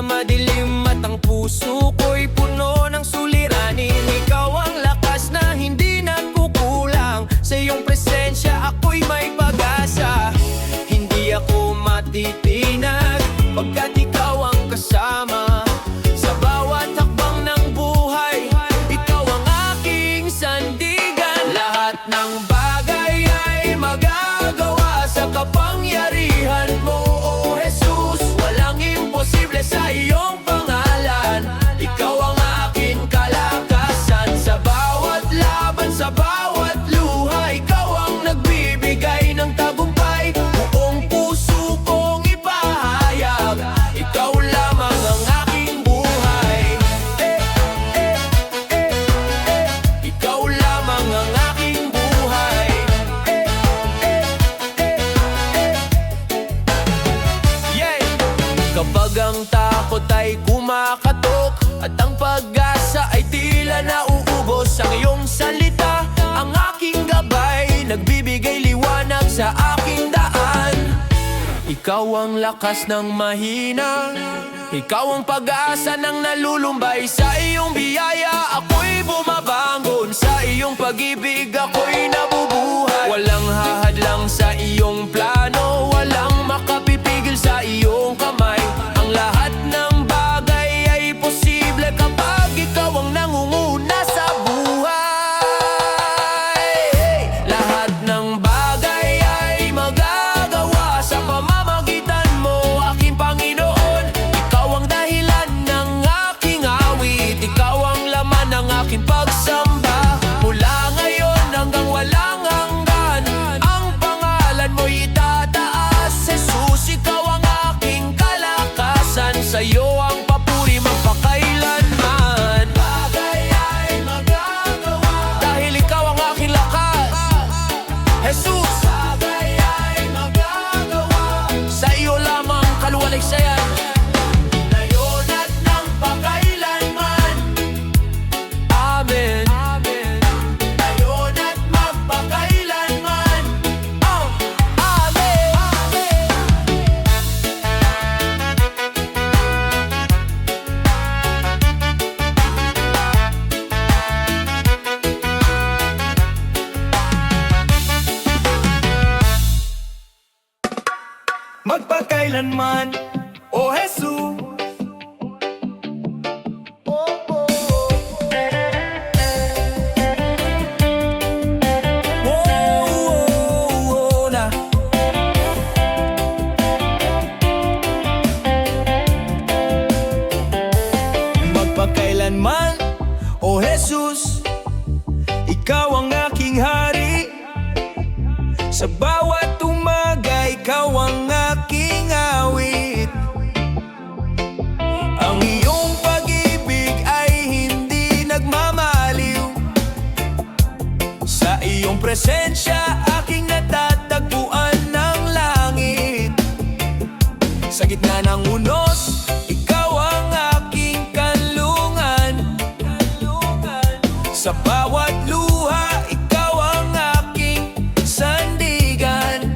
madilim at ang puso ko'y puno ng suliranin. Ikaw ang lakas na hindi nagkukulang, sa iyong presensya ako'y may pag-asa. Hindi ako matitinag pagkat ikaw ang kasama. Sa bawat hakbang ng buhay, ikaw ang aking sandigan. Lahat ng bagay ay magagawa sa kapangyarihan mo, O Jesus. Walang imposible sa iyong pangalan. Ikaw ang aking kalakasan. Sa bawat laban, sa bawat luha, ikaw ang nagbibigay ng tagumpay. Buong puso kong ipahayag, ikaw lamang ang aking buhay. Ikaw lamang ang aking buhay. Yeah! Kapag ang takot ay kumakatok at ang pag-asa ay tila nauubos, ang iyong salita ang aking gabay, nagbibigay liwanag sa aking daan. Ikaw ang lakas ng mahina, ikaw ang pag-asa ng nalulumbay. Sa iyong biyaya ako'y bumabangon, sa iyong pag-ibig ako'y nabubuhay. Walang hahadlang sa iyong plano, walang makapipigil sa iyong kamay. Ang lahat ng bagay ay posible kapag ikaw ang nangunguna sa buhay. Lahat ng bagay ay magagawa sa pamamagitan mo, aking Panginoon. Ikaw ang dahilan ng aking awit, ikaw ang laman ng aking pagsamba. Mula ngayon hanggang walang hanggan, ang pangalan mo'y itataas. Jesus, ikaw ang aking kalakasan, sa'yo ang papuri magpakailanman. Bagay ay magagawa dahil ikaw ang aking lakas. Jesus, bagay ay magagawa, sa iyo lamang kaluwaligsayan, ngayon at ng pakailanman. Amen. Ngayon at magpakailanman. Amen. Magpakailanman, O Jesus. Na. Magpakailanman, O Jesus, ikaw ang aking hari. Sa bawat umaga, ikaw ang aking awit. Ang iyong pag-ibig ay hindi nagmamaliw. Sa iyong presensya, aking natatagpuan ng langit. Sa gitna ng unos, ikaw ang aking kanlungan. Sa bawat luha, ikaw ang aking sandigan.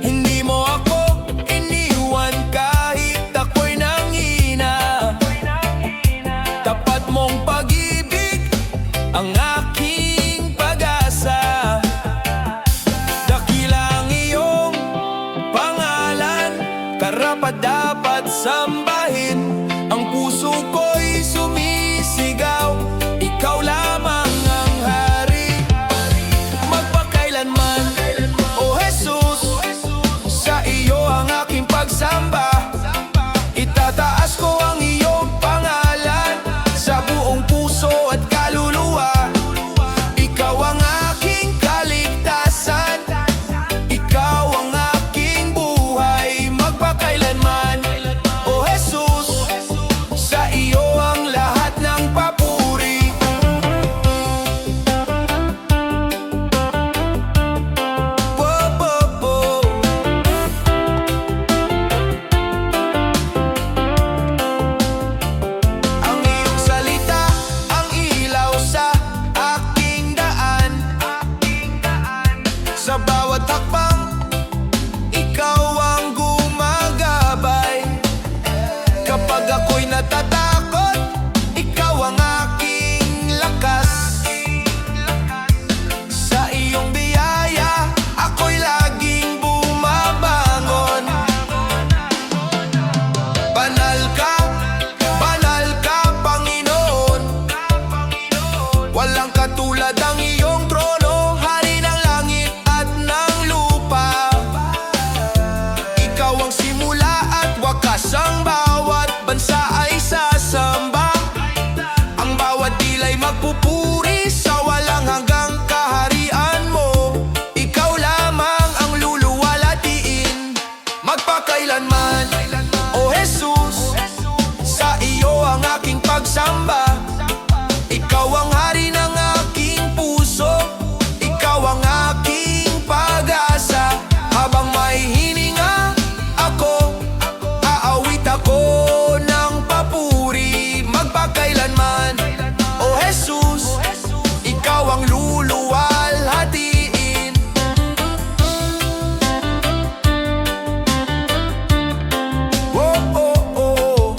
Hindi mo ako iniwan kahit ako'y nanghina. Tapat mong pag-ibig ang aking pag-asa. Dakila ang iyong pangalan, karapat-dapat sambahin. Ang puso ko'y sumisigaw, ikaw lamang ang hari. Magpakailanman, O Jesus, sa iyo ang aking pagsamba. Itataas ko ang iyong pangalan sa buong puso at kaluluwa. Ikaw ang aking kaligtasan, ikaw ang aking buhay. Magpakailanman, O Jesus, sa iyo Banal ka, Panginoon. Walang katulad ang iyong trono, hari ng langit at ng lupa. Ikaw ang simula at wakas, ang bawat bansa ay sasamba. Ang bawat dilay magpupuri sa walang hanggang kaharian mo. Ikaw lamang ang luluwalhatiin magpakailanman. O Jesus, sa iyo ang aking pagsamba. Ikaw ang hari ng aking puso, ikaw ang aking pag-asa. Habang may hininga ako, aawit ako ng papuri magpakailanman. O Jesus, ikaw ang luluwalhatiin. Oh, oh, oh.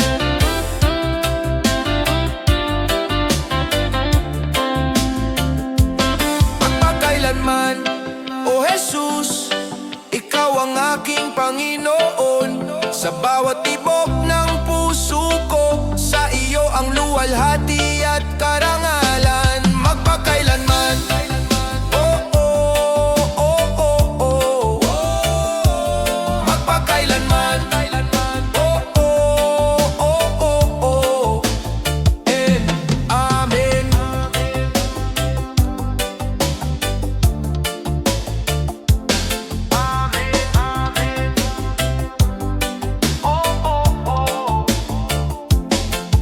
Magpakailanman, O Jesus, ikaw ang aking Panginoon. Sa bawat tibok ng puso ko, sa iyo ang luwalhati at karangalan magpakailanman. Oh, oh, oh, oh, oh. Magpakailanman. Oh, oh, oh, oh, oh. And amen.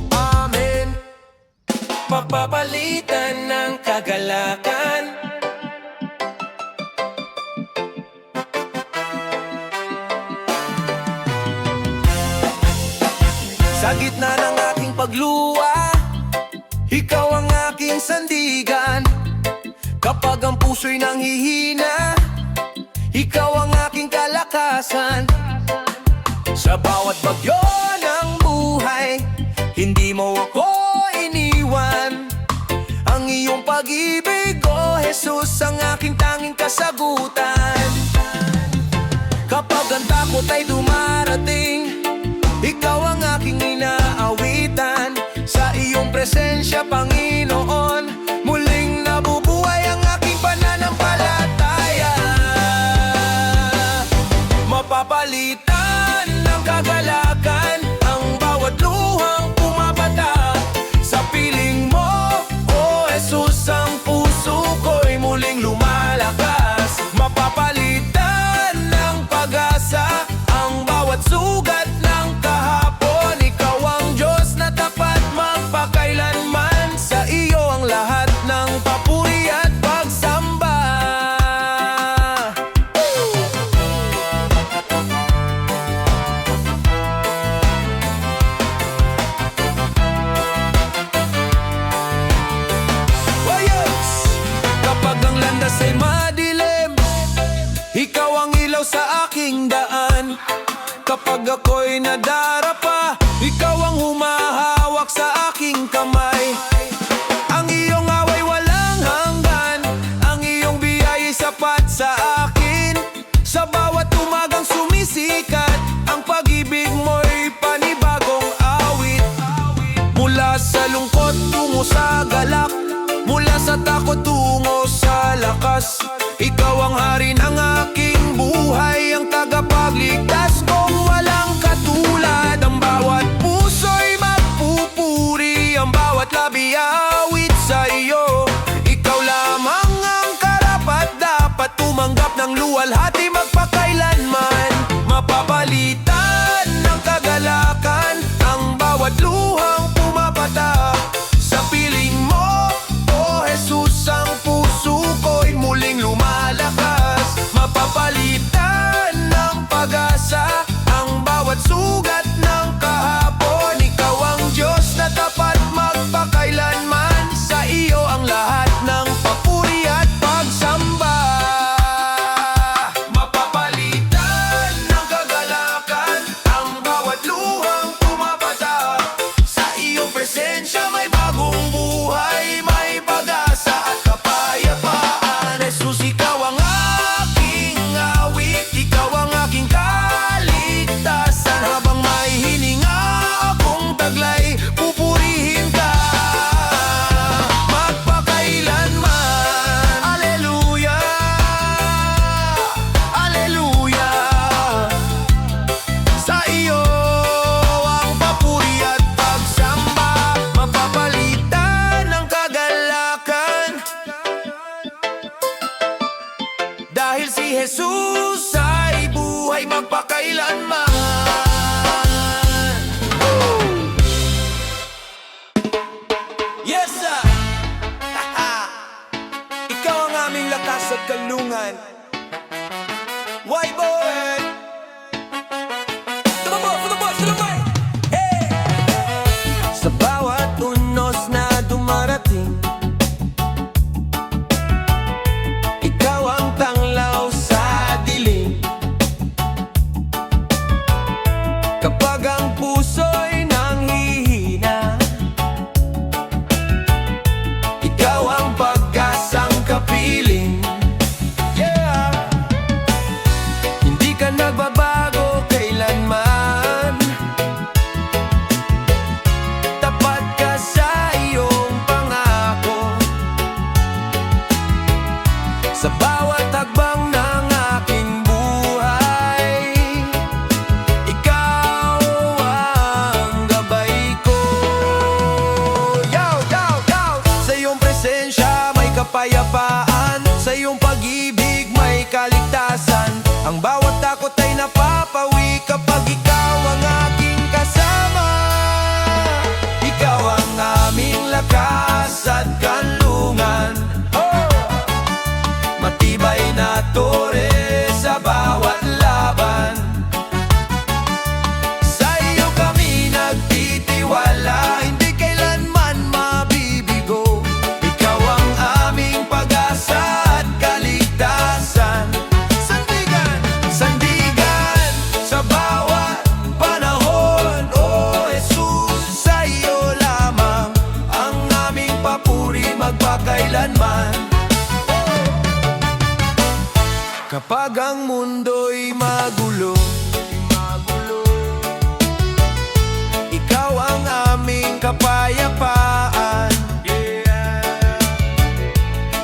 Amen. Mapapalitan ng kagalakan. Sa gitna ng aking pagluwa, ikaw ang aking sandigan. Kapag ang puso'y nanghihina, ikaw ang aking kalakasan. Sa bawat bagyo ng buhay, hindi mo ako iniwan. Ang iyong pag-ibig, O Jesus, ang aking tanging kasagutan. Kapag ang takot ay dumarating, ikaw ang aking inaawitan. Sa iyong presensya, Panginoon, muling nabubuhay ang aking pananampalataya. Mapapalitan ng kagalakan ang bawat luhang pumapata. Sa piling mo, O Jesus, ang puso ko'y muling lumalakas. Mapapalitan ng pag-asa ang bawat sugat ng kahapon. Ikaw ang Diyos na tapat magpakailanman. Sa iyo ang lahat ng papuri at pagsamba. Oh yes! Kapag ang landas ay madilim, ikaw ang ilaw sa aking daan. Kapag ako'y nadarapa, ikaw ang humahawak sa aking kamay. Ang iyong away walang hanggan, ang iyong biyaya'y sapat sa akin. Sa bawat umagang sumisikat, ang pag-ibig mo'y panibagong awit. Mula sa lungkot tungo sa galak, mula sa takot tungo sa lakas. Ikaw ang hari ng aking buhay, ang tagapagligtas kong walang katulad. Ang bawat puso'y magpupuri, ang bawat labi awit sa iyo. Ikaw lamang ang karapat-dapat tumanggap ng luwalhati magpakailanman. Mapapalitan ng kagalakan ang bawat luhang pumapata. Sa piling mo, O Jesus, ang puso ko'y muling lumalakas. Mapapalitan ng pag-asa Ang bawat takot ay napapawi kapag ikaw ang aking kasama. Ikaw ang aming lakas at kanlungan, matibay na tore sa bawat laban. Sa iyo kami nagtitiwala, hindi kailanman mabibigo. Ikaw ang aming pag-asa at kaligtasan. Sandigan, sandigan sa bawat panahon. O Jesus, sa iyo lamang ang aming papuri magpakailanman. Kapag ang mundo'y magulo, ikaw ang aming kapayapaan.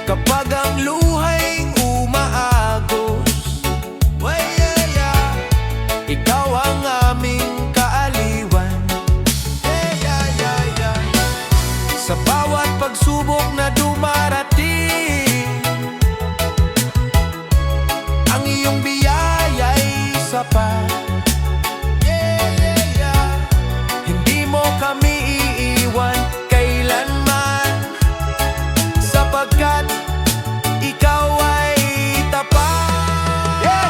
Kapag ang luha'y umaagos, ikaw ang aming kaaliwan. Sa bawat pagsubok na dumarating, ang iyong biyaya'y sapat. Hindi mo kami iiwan kailanman, sapagkat ikaw ay tapat.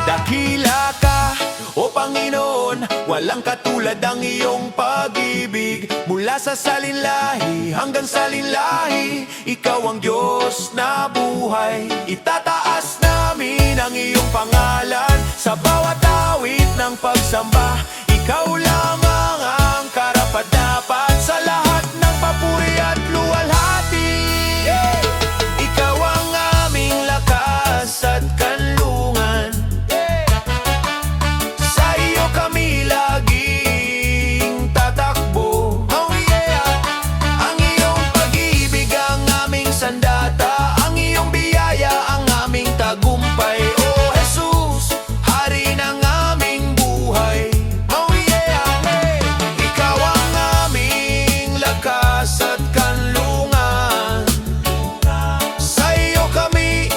Dakila ka, o Panginoon, walang katulad ang iyong pag-ibig. Mula sa salinlahi hanggang salinlahi, ikaw ang Diyos na buhay. Itataas namin ang iyong pangalan sa bawat awit ng pagsamba. Ikaw lamang ang karapat-dapat sa lahat ng papuri at luwalhati. Ikaw ang aming lakas at kanlungan. Sa iyo kami laging tatakbo. Ang iyong pag-ibig ang aming sandata, ang iyong biyaya ang aming tagumpay. O Jesus, hari ng aming buhay. Ikaw ang aming lakas at kanlungan. Sa iyo kami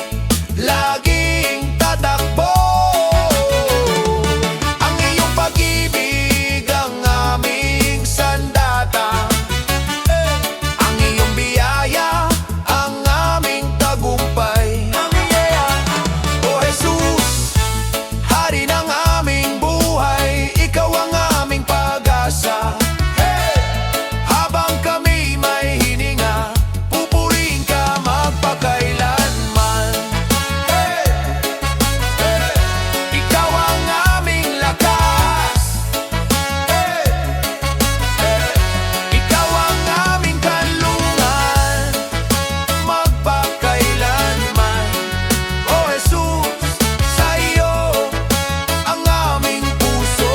laging tatakbo. Ang iyong pag-ibig ang aming sandata, ang iyong biyaya ang aming tagumpay. O Jesus, hari ng aming buhay, ikaw ang aming pag-asa. Habang kami may hininga, pupurihin ka magpakailanman. Ikaw ang aming lakas, ikaw ang aming kanlungan, magpakailanman. O Jesus, sa iyo ang aming puso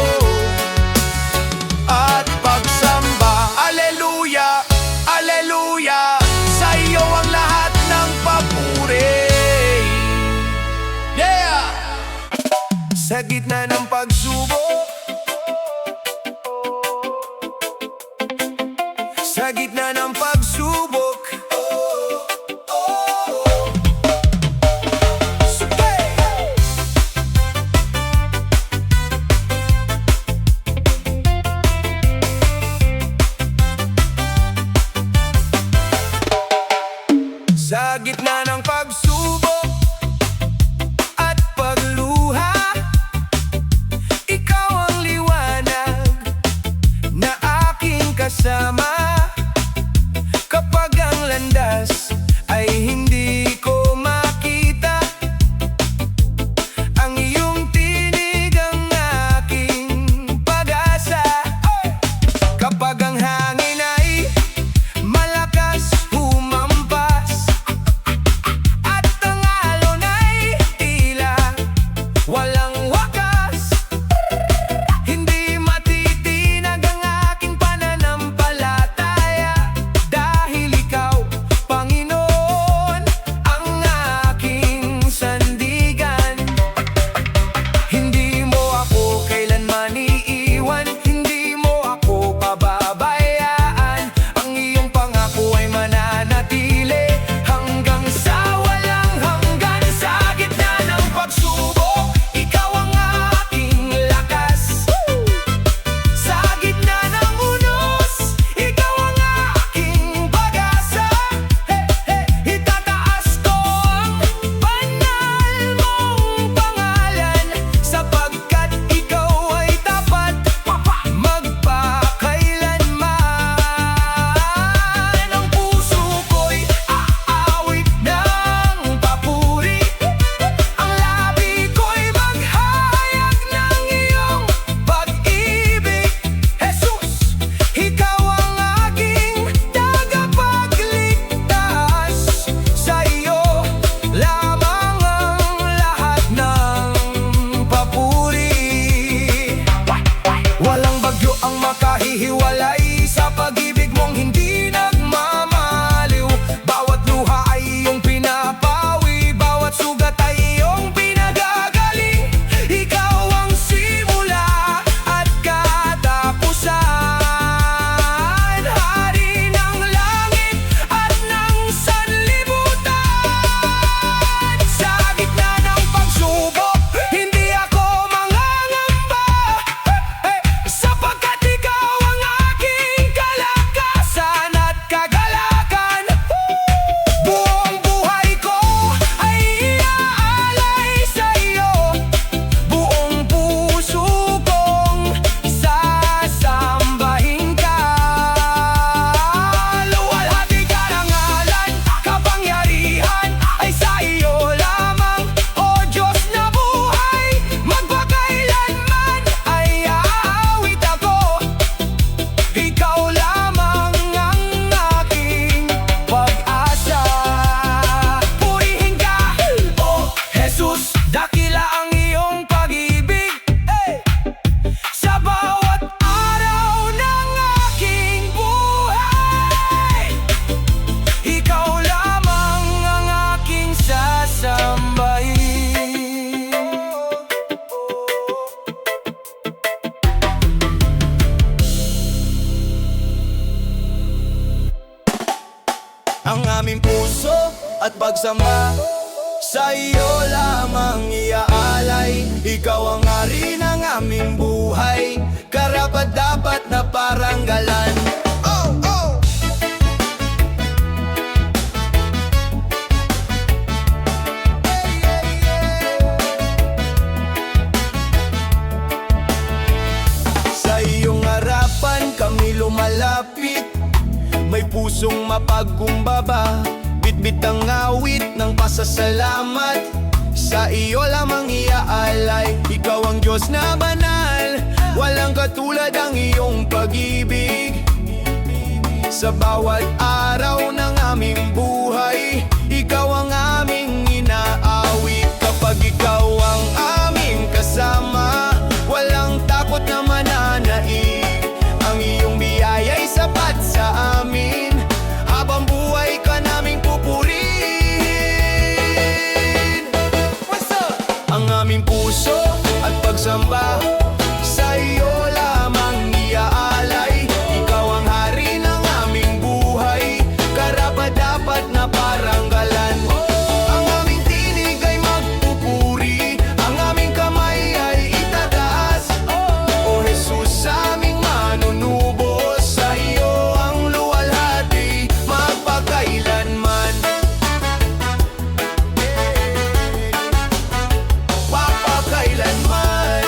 at pagsamba. Aleluya, aleluya, sa iyo ang lahat ng papuri. Sa gitna ng pagsubok, sa gitna ng pagsubok, sa gitna ng pagsubok at pagluha, ikaw ang liwanag na aking kasama. Kapag ang landas ay hindi ko makita, ang iyong tinig ang aking pag-asa. Kapag ang hangin ay malakas humampas, at ang alon ay tila walang wakas, hindi matitinag ang aking pananampalataya. Dahil ikaw, Panginoon, ang aking sandigan. Hindi mo ako kailanman iiwan, hindi mo ako pababayaan. aming puso at pagsamba, sa iyo lamang iaalay. Ikaw ang hari ng aming buhay, karapat-dapat na paranggalan. Oh, oh! Sa iyong harapan kami lumalapit, may pusong mapagkumbaba, bitbit ang awit ng pasasalamat. Sa iyo lamang iaalay. Ikaw ang Diyos na banal, walang katulad ang iyong pag-ibig. Sa bawat araw ng aming buhay, ikaw ang aming inaawit. Kapag ikaw ang aming kasama, walang takot na mananaig. Ang iyong biyaya'y sapat sa amin, habang buhay ka naming pupurihin. Ang aming puso at pagsamba, sa iyo lamang iaalay. Ikaw ang hari ng aming buhay, karapat-dapat na paranggalan. Ang aming tinig ay magpupuri, ang aming kamay ay itataas. O Jesus, aming manunubos, sa iyo ang luwalhati magpakailanman. Papakailanman.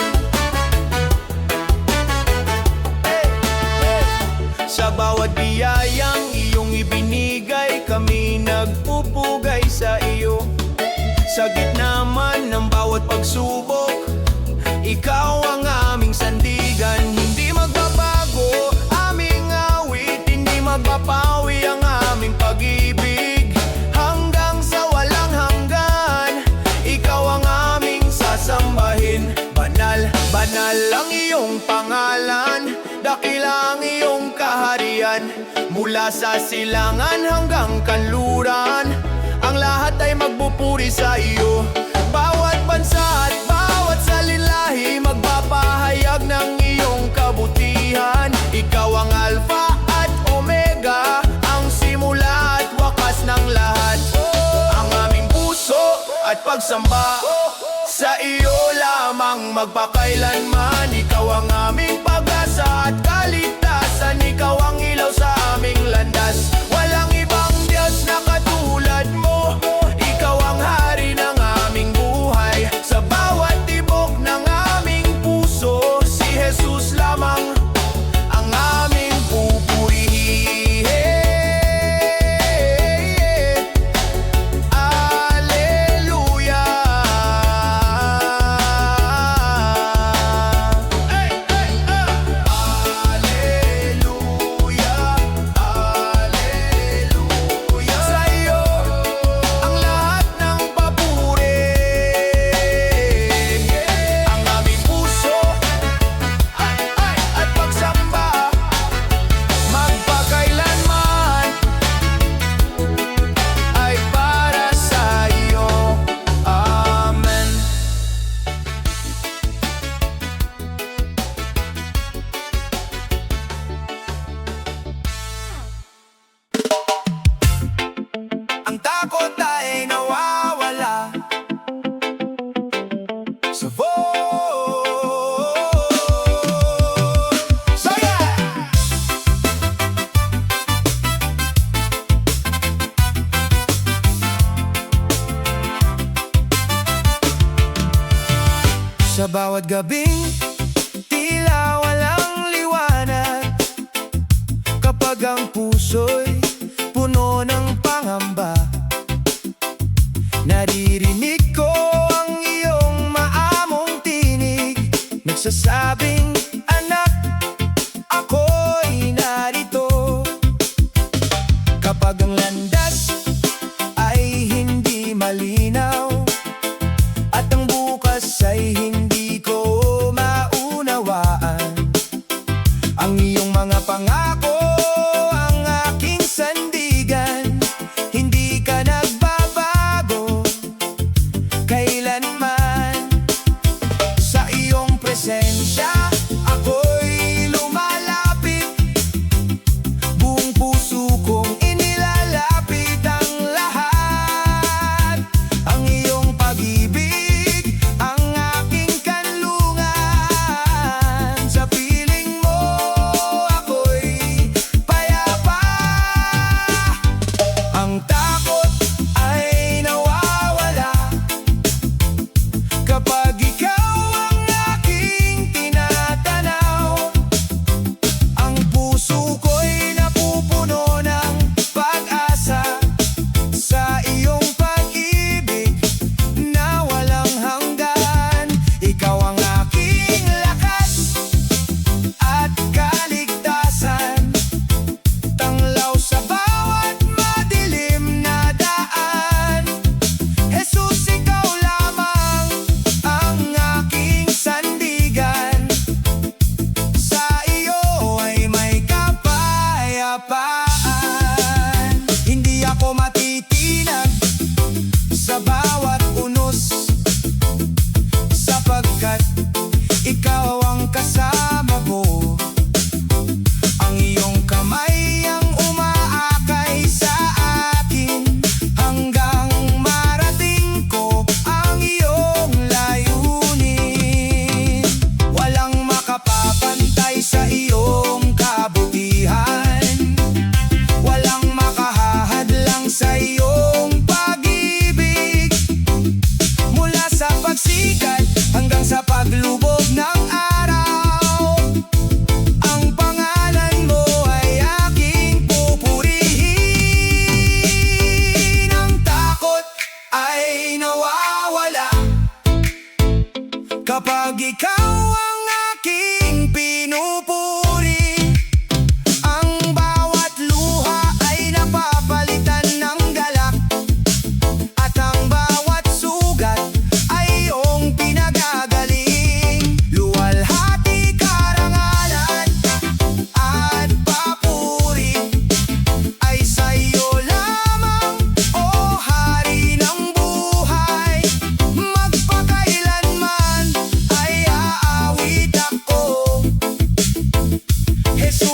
Sa bawat biyayang iyong ibinigay, kami nagpupugay sa iyo. Sa gitna man ng bawat pagsubok, ikaw ang aming sandigan. Hindi magbabago aming awit, hindi magpapawi ang aming pag-ibig. Hanggang sa walang hanggan, ikaw ang aming sasambahin. Banal, banal ang iyong pangalan, dakila ang iyong kaharian. Mula sa silangan hanggang kanluran, ang lahat ay magbupuri sa iyo. Bawat bansa at bawat salilahi magpapahayag ng iyong kabutihan. Ikaw ang Alpha at Omega, ang simula at wakas ng lahat. Ang aming puso at pagsamba, sa iyo lamang magpakailanman. Ikaw ang aming pag-asa at kaligtasan, ikaw ang ilaw sa aming landas. Walang ibang Diyos na katulad mo, ikaw ang hari ng aming buhay. Sa bawat tibok ng aming puso, si Jesus lamang ang aming pupurihin. Ang takot ay nawawala sa so yeah! Sa bawat gabing tila walang liwanag, kapag ang puso'y puno ng pangamba, naririnig ko ang iyong maamong tinig, nagsasabing, anak, ako'y narito. Kapag ang landas ay hindi malinaw, at ang bukas ay hindi ko maunawaan, ang iyong mga pangako ang aking sandigan. Hindi ka nagbabago kailanman. Sa iyong presensya ako'y lumalapit, buong puso kong inilalapit ang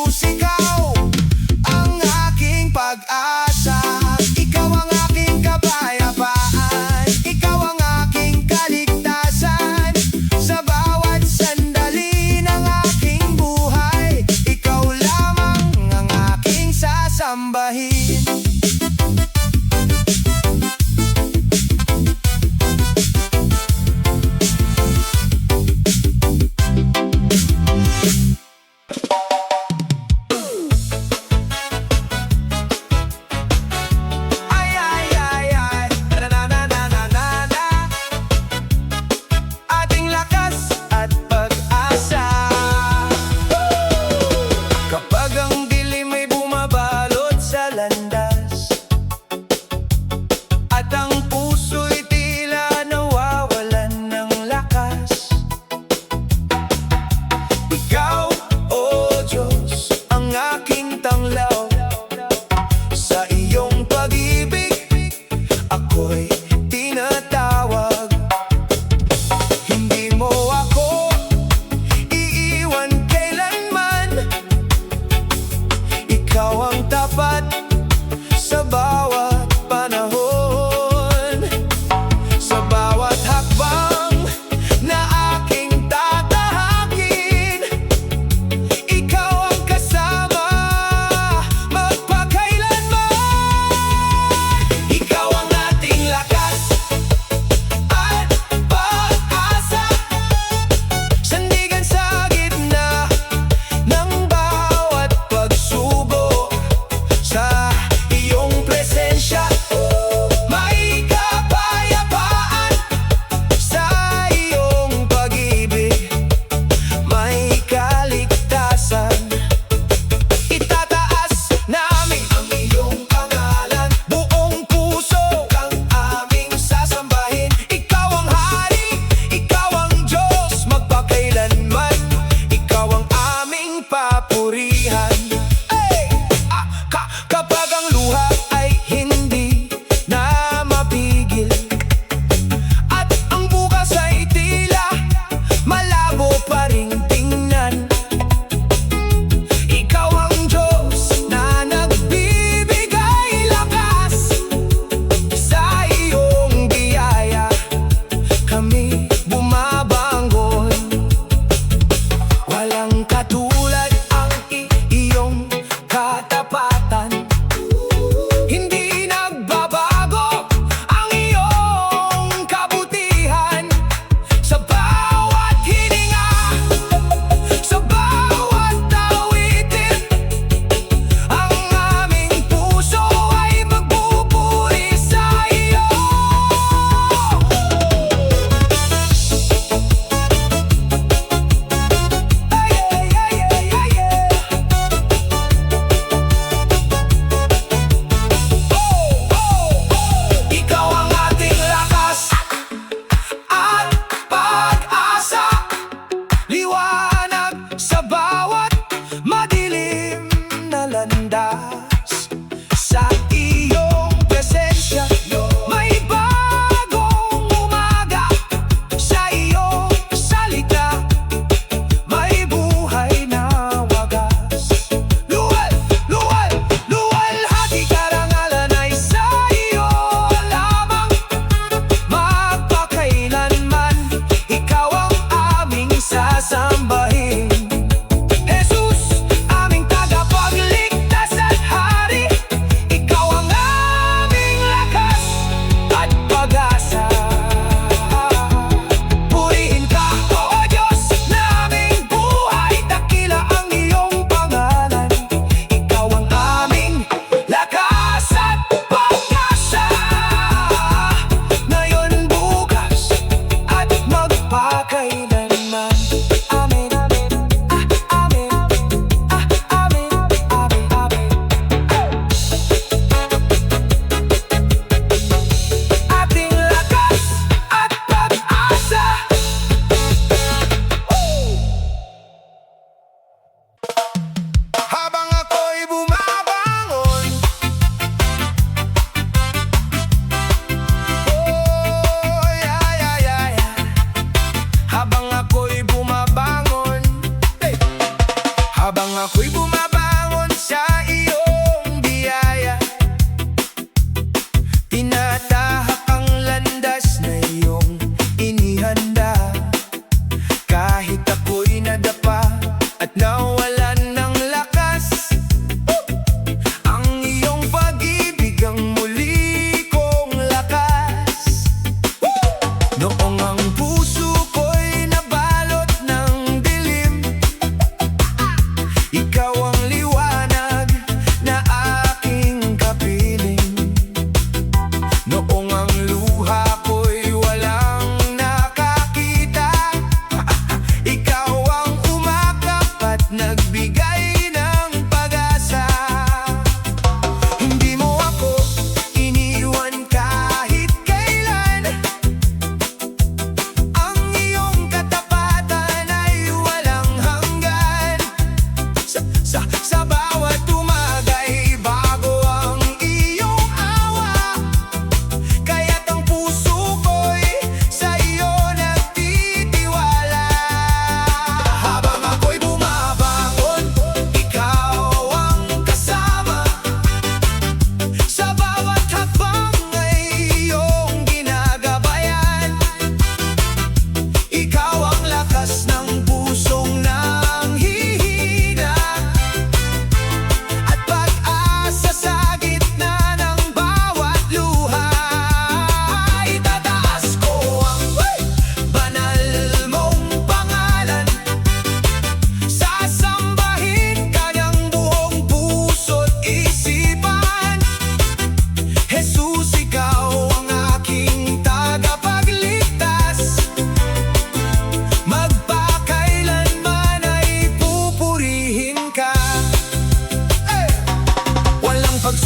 Jesus, ikaw ang aking pag-asa. Ikaw ang aking kapayapaan. Ikaw ang aking kaligtasan. Sa bawat sandali ng aking buhay, ikaw lamang ang aking sasambahin.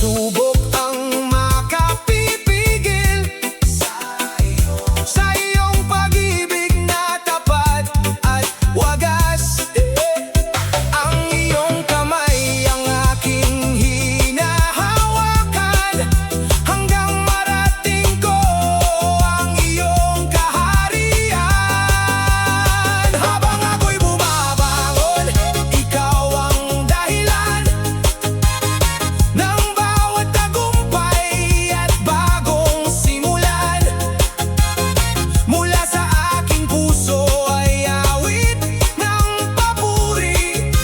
pagsubok ang makapipigil sa iyong pag-ibig na tapat at wagas. Ang iyong kamay ang aking hinahawakan hanggang marating ko ang iyong kaharian. Habang ako'y bumabangon, ikaw ang dahilan ng bawat tagumpay at bagong simulan. Mula sa aking puso ay awit ng papuri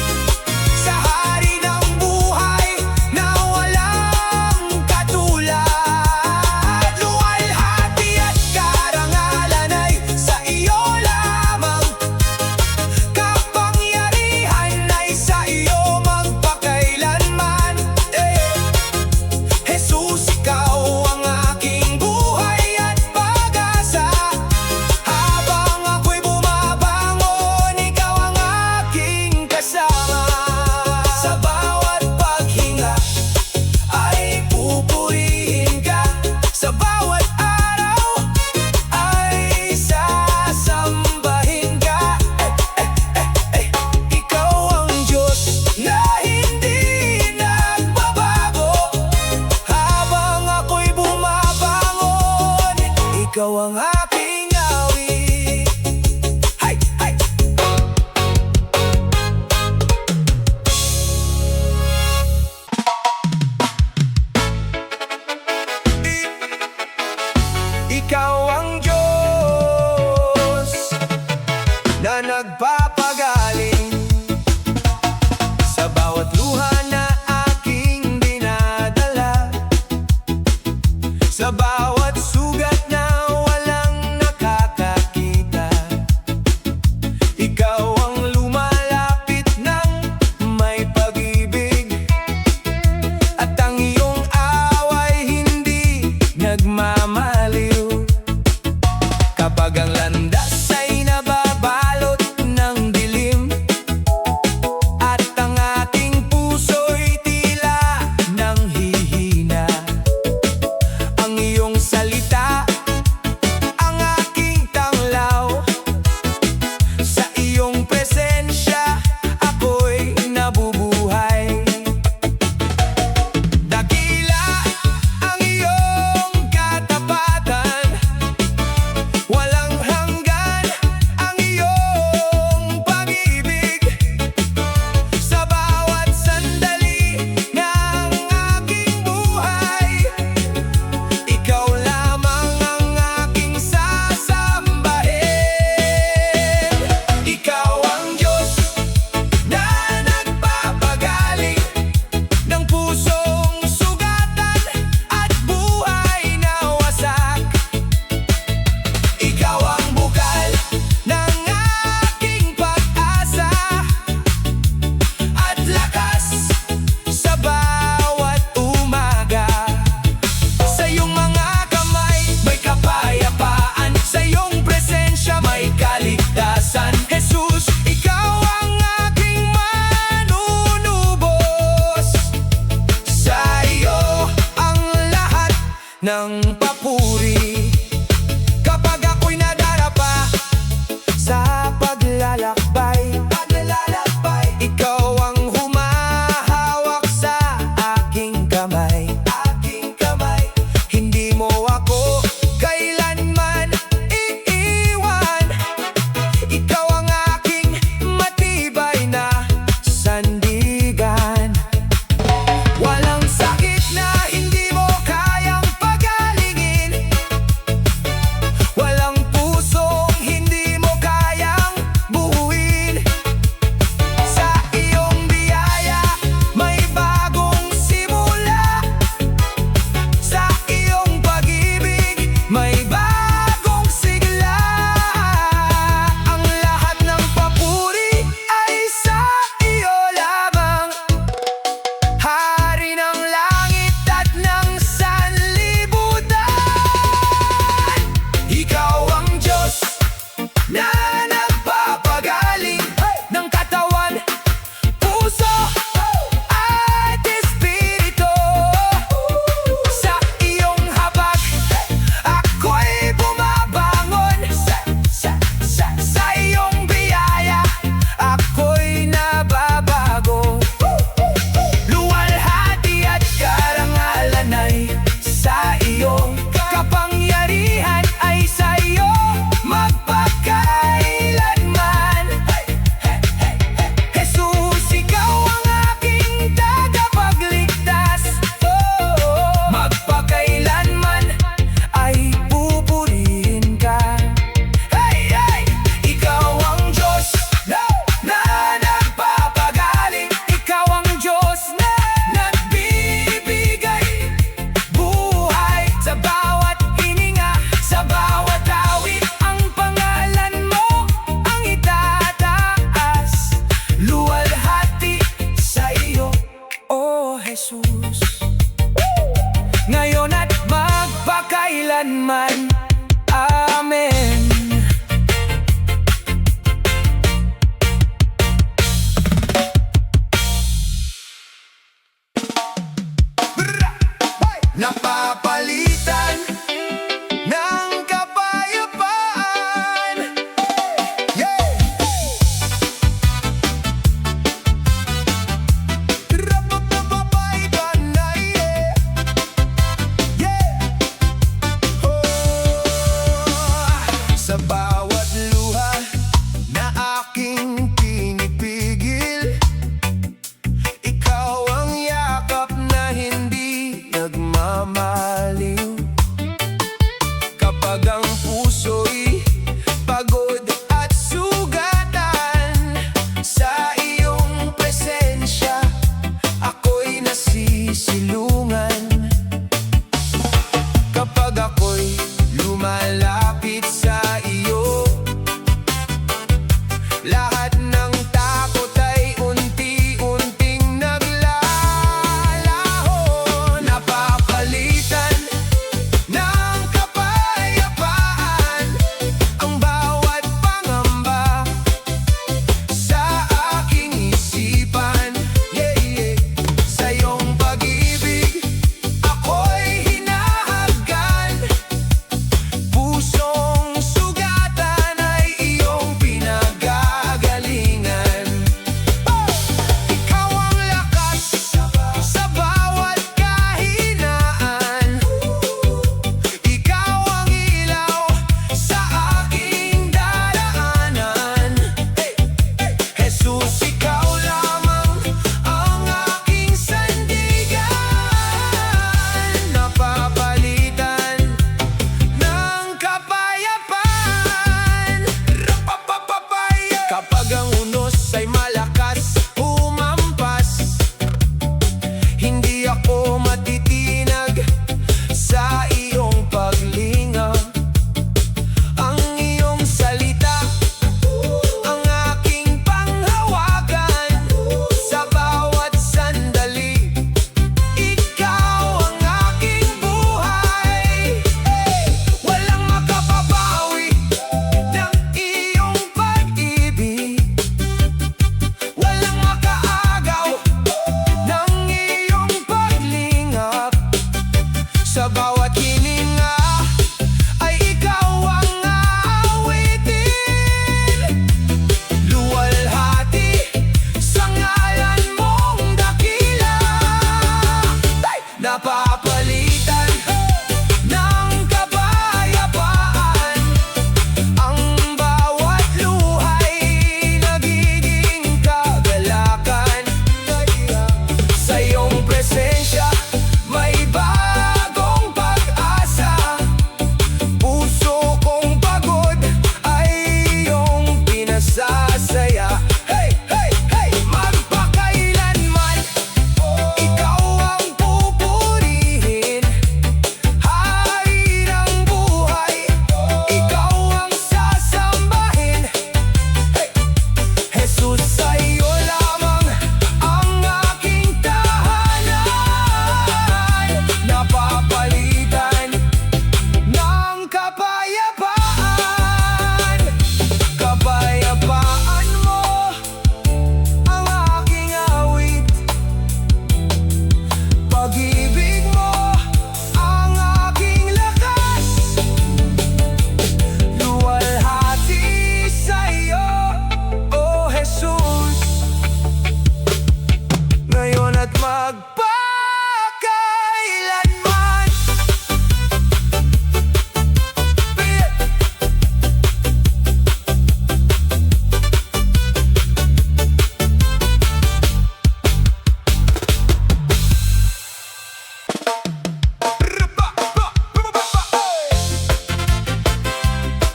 sa hari ng buhay na walang katulad. Luwalhati at karangalan ay sa iyo lamang, kapangyarihan ay sa iyo magpakailanman. Jesus, ikaw ang aking buhay at pag-asa. Habang ako'y bumabangon, ikaw ang aking kasama. Sa bawat paghinga ay pupurihin ka, sa bawat araw ay sasambahin ka. Ikaw ang Diyos na hindi nagbabago. Habang ako'y bumabangon, ikaw ang aking awit. Hay, hay. Ikaw ang Diyos na nagpapagaling sa bawat luha na aking dinadala, sa bawat sugat na walang nakakakita. Ikaw ang lumalapit ng may pag-ibig, at ang iyong away hindi nagmamaliw. Kapag ang landas ay nababalot ng dilim at ang aking puso'y tila nanghihina, ang iyong salita ang aking tanglaw. Sa iyong presensya ako'y nabubuhay. Dakila ang iyong katapatan, walang hanggan ang iyong pag-ibig. Sa bawat sandali ng aking buhay, ikaw lamang ang aking sasambahin. Ikaw ang Diyos na nagpapagaling ng pusong sugatan at buhay na wasak. Ikaw ang bukal ng aking pag-asa at lakas sa bawat umaga. Sa iyong mga kamay may kapayapaan, sa iyong presensya may kaligtasan. Jesus, ikaw ang aking manunubos. Sa iyo ang lahat ng papuri. Kapag ako'y nadarapa sa paglalakbay, ikaw ang humahawak sa aking kamay. Hindi mo ako kailanman iiwan. Ikaw ang aking matibay na sandigan. Walang sakit na hindi mo kayang pagaling. Jesus. Ngayon at magpakailanman. Amen. Napapalitan ng kapayapaan. Yeah! Rapapapapaitan na, yeah! Yeah! Oh! Sa bawat luha na aking pinipigil, ikaw ang yakap na hindi nagmamaliw. Kapag ang puso'y pagod at sugatan, sa iyong presensya ako'y nasisilungan. Kapag ako'y lumalapit sa iyo, lahat ng takot ay unti-unting naglalaho. Napapalitan ng kapayapaan ang bawat pangamba sa aking isipan. Yeah, yeah. Sa iyong pag-ibig ako'y hinahagan, pusong sugatan ay iyong pinagagalingan. Ikaw ang lakas sa bawat kahinaan, ikaw ang ilaw sa aking daraanan. Jesus, ikaw lamang ang aking sandigan. Napapalitan ng kapayapaan. Rapapapapaya. Kapag ang unos ay malakas humampas, hindi ako matitinag sa iyong paglingap. Ang iyong salita ang aking panghawakan sa bawat sandali. Ikaw ang aking buhay. Walang makapabawi ng iyong pag-ibig, walang makaagaw ng iyong paglingap. Sa bawat hininga ay ikaw ang aawitin, luwalhati sa ngalan mong dakila. Napapalitan ng kapayapaan ang bawat luhay, nagiging kagalakan. Sa iyong presensya may bagong pag-asa, puso kong pagod ay iyong pinasasaya. Hey, hey, hey! Magpakailanman ikaw ang pupurihin, hari ng buhay, ikaw ang sasambahin. Hey! Jesus, sa iyo lamang ang aking tahanan. Napapalitan ng kapayapaan. Kapayapaan mo ang aking awit, pag-ibig mo ang aking lakas, luwalhati sa iyo, oh Jesus. Ngayon at magpakailanman.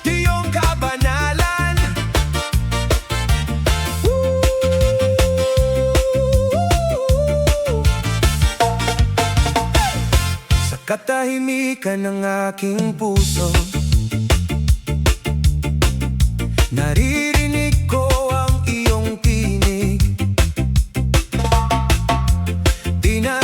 Iyong kabanalan. Sa katahimikan ng aking puso, naririnig ko ang iyong tinig. Di na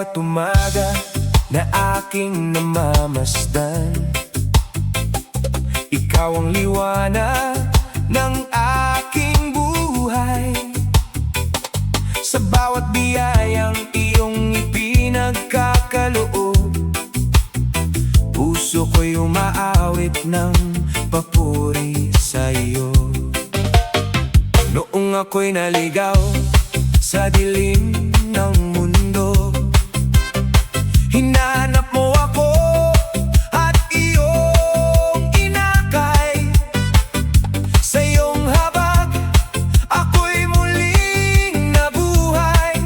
bawat umaga na aking namamasdan. Ikaw ang liwanag ng aking buhay. Sa bawat biyayang iyong ipinagkakaloob, puso ko'y umaawit ng papuri sa iyo. Noong ako'y naligaw sa dilim ng mundo, hinanap mo ako at iyong inakay. Sa iyong habag, ako'y muling nabuhay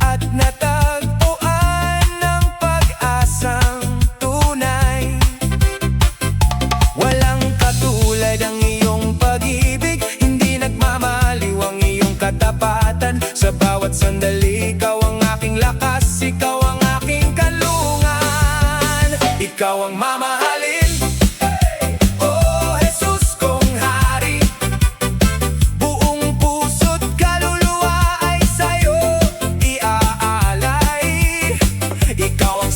at natagpuan ng pag-asang tunay. Walang katulad ang iyong pag-ibig, hindi nagmamaliw ang iyong katapatan. Sa bawat sandali, ikaw ang aking lakas, ikaw ang aking kalungan. Ikaw ang mamahalin, oh Jesus kong hari. Buong puso't kaluluwa ay sa'yo iaalay. Ikaw ang